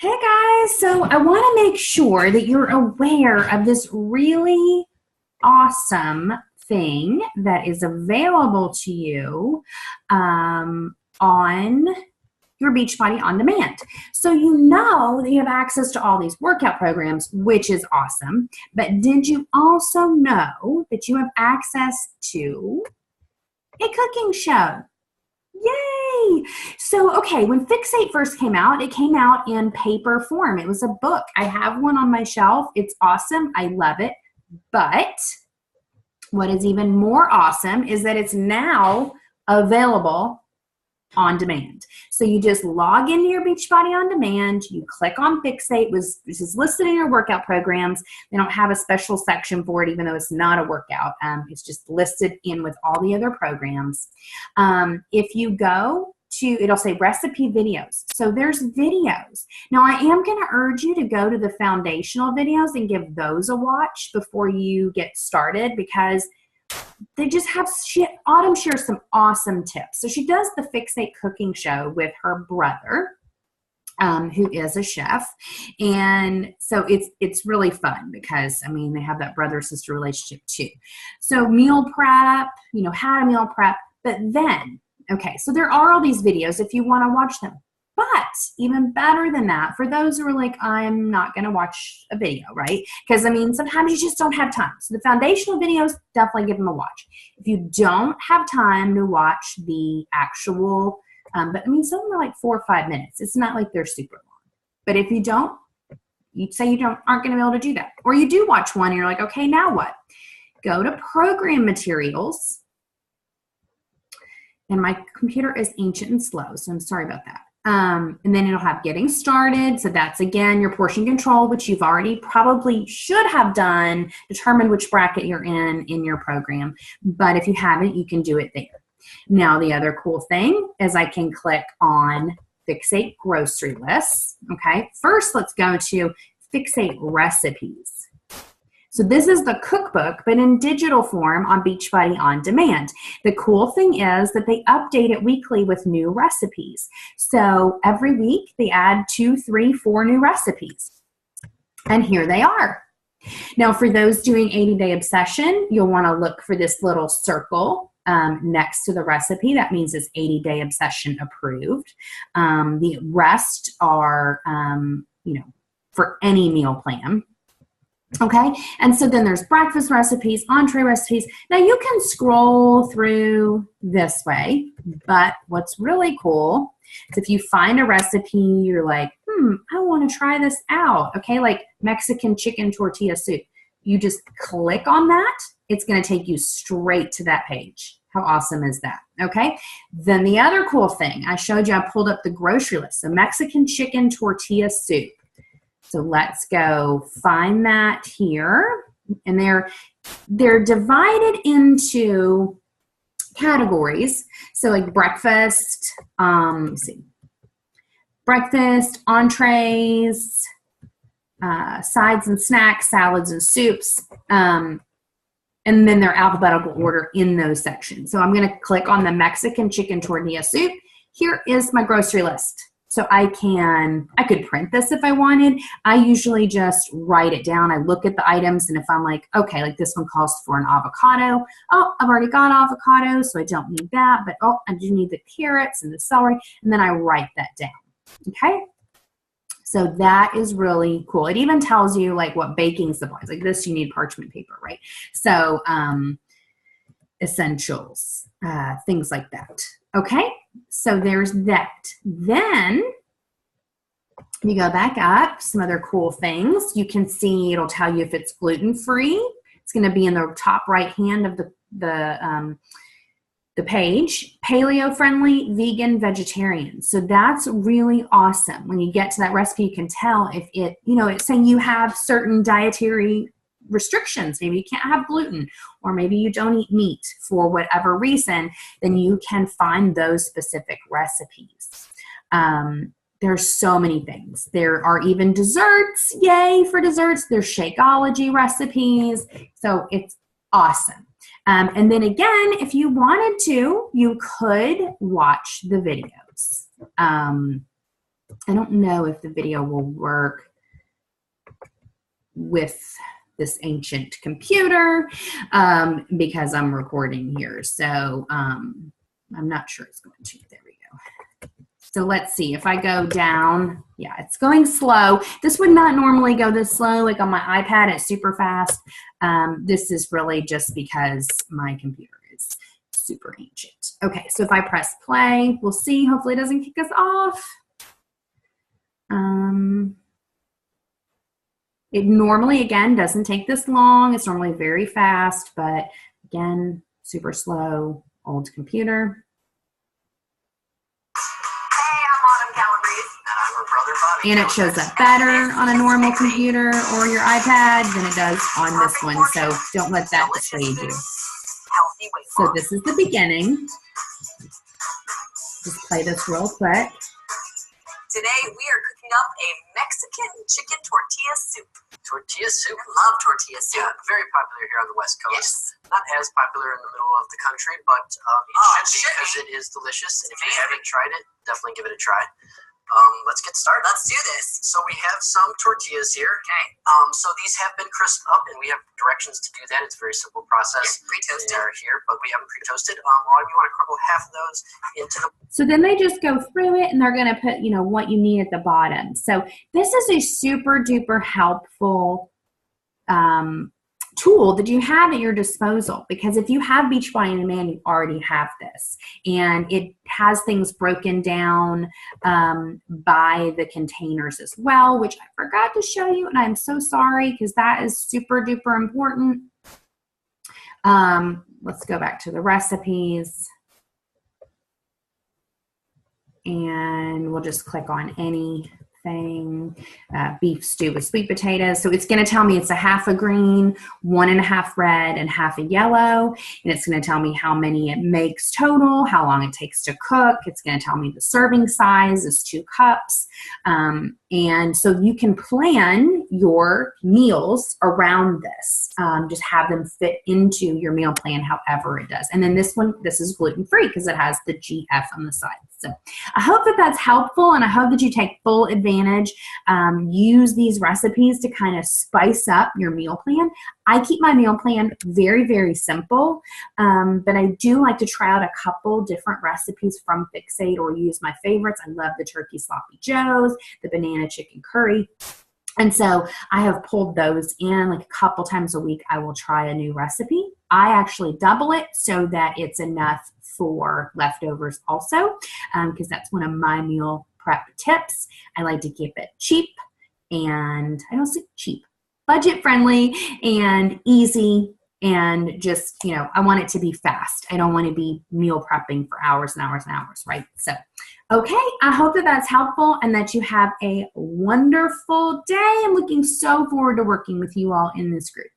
Hey guys, so I want to make sure that you're aware of this really awesome thing that is available to you on your Beachbody On Demand. So you know that you have access to all these workout programs, which is awesome. But did you also know that you have access to a cooking show? Yay! So, okay, when Fixate first came out, it came out in paper form. It was a book. I have one on my shelf. It's awesome. I love it. But what is even more awesome is that it's now available on demand. So you just log into your Beachbody On Demand, you click on Fixate, which is listed in your workout programs. They don't have a special section for it, even though it's not a workout. It's just listed in with all the other programs. If you go to, it'll say recipe videos. So there's videos. Now I am going to urge you to go to the foundational videos and give those a watch before you get started, because they just have Autumn shares some awesome tips. So she does the Fixate cooking show with her brother, who is a chef. And so it's really fun because, I mean, they have that brother-sister relationship too. So meal prep, how to meal prep. But then, okay, so there are all these videos if you want to watch them. But even better than that, for those who are like, I'm not going to watch a video, right? Because, I mean, sometimes you just don't have time. So the foundational videos, definitely give them a watch. If you don't have time to watch the actual, but I mean, some of them are like 4 or 5 minutes. It's not like they're super long. But if you don't, you'd say you aren't going to be able to do that. Or you do watch one and you're like, okay, now what? Go to program materials. And my computer is ancient and slow, so I'm sorry about that. And then it'll have getting started. So that's, again, your portion control, which you've already probably should have done, determined which bracket you're in your program. But if you haven't, you can do it there. Now, the other cool thing is I can click on Fixate grocery lists. Okay, first let's go to Fixate recipes. So this is the cookbook, but in digital form on Beachbody On Demand. The cool thing is that they update it weekly with new recipes. So every week they add 2, 3, 4 new recipes. And here they are. Now for those doing 80-day obsession, you'll want to look for this little circle next to the recipe. That means it's 80-day obsession approved. The rest are, for any meal plan. Okay, and so then there's breakfast recipes, entree recipes. Now you can scroll through this way, but what's really cool is if you find a recipe, you're like, I want to try this out. Okay, like Mexican chicken tortilla soup. You just click on that. It's going to take you straight to that page. How awesome is that? Okay, then the other cool thing, I showed you, I pulled up the grocery list. So Mexican chicken tortilla soup. So let's go find that here. And they're divided into categories. So like breakfast, let's see, breakfast, entrees, sides and snacks, salads and soups. And then they're alphabetical order in those sections. So I'm going to click on the Mexican chicken tortilla soup. Here is my grocery list. So I could print this if I wanted. I usually just write it down. I look at the items, and if I'm like, okay, like this one calls for an avocado. Oh, I've already got avocado, so I don't need that. But, oh, I do need the carrots and the celery. And then I write that down, okay? So that is really cool. It even tells you like what baking supplies. Like this, you need parchment paper, right? So essentials, things like that. Okay, so there's that. Then you go back up, some other cool things. You can see it'll tell you if it's gluten-free. It's going to be in the top right hand of the page. Paleo-friendly, vegan, vegetarian. So that's really awesome. When you get to that recipe, you can tell if it's saying you have certain dietary restrictions. Maybe you can't have gluten, or maybe you don't eat meat for whatever reason, then you can find those specific recipes. There's so many things. There are even desserts. Yay for desserts. There's Shakeology recipes. So it's awesome. And then again, if you wanted to, you could watch the videos. I don't know if the video will work with this ancient computer because I'm recording here. So I'm not sure it's going to. There we go. So let's see if I go down. Yeah, it's going slow. This would not normally go this slow. Like on my iPad, it's super fast. This is really just because my computer is super ancient. Okay, so if I press play, we'll see. Hopefully it doesn't kick us off. It normally, again, doesn't take this long. It's normally very fast, but again, super slow, old computer. Hey, I'm Autumn Calabrese. And I'm her brother, Bobby. And it shows up better on a normal computer or your iPad than it does on this one, so don't let that dissuade you. So this is the beginning. Just play this real quick. Today we are cooking up a Mexican chicken tortilla soup. Tortilla soup? I love tortilla soup. Yeah, very popular here on the West Coast. Yes. Not as popular in the middle of the country, but it should be because it is delicious. And if you haven't tried it, definitely give it a try. Let's get started. Let's do this. So we have some tortillas here. Okay. So these have been crisped up, and we have directions to do that. It's a very simple process. Yeah, pre-toasted. They are here, but we haven't pre-toasted. Autumn, you want to crumble half of those into the... So then they just go through it, and they're going to put, you know, what you need at the bottom. So this is a super duper helpful tool that you have at your disposal, because if you have Beachbody On Demand, you already have this, and it has things broken down by the containers as well, which I forgot to show you, and I'm so sorry because that is super duper important. Let's go back to the recipes, and we'll just click on anything. Beef stew with sweet potatoes. So it's going to tell me it's a half a green, 1.5 red, and half a yellow. And it's going to tell me how many it makes total, how long it takes to cook. It's going to tell me the serving size is 2 cups. And so you can plan your meals around this. Just have them fit into your meal plan however it does. And then this one, this is gluten-free because it has the GF on the side. So I hope that that's helpful, and I hope that you take full advantage. Use these recipes to kind of spice up your meal plan. I keep my meal plan very, very simple, but I do like to try out a couple different recipes from Fixate or use my favorites. I love the turkey sloppy joes, the banana chicken curry. And so I have pulled those in like a couple times a week. I will try a new recipe. I actually double it so that it's enough for leftovers also, because that's one of my meal prep tips. I like to keep it cheap, and I don't say cheap, budget friendly and easy, and just, you know, I want it to be fast. I don't want to be meal prepping for hours and hours and hours, right? So, okay, I hope that that's helpful and that you have a wonderful day. I'm looking so forward to working with you all in this group.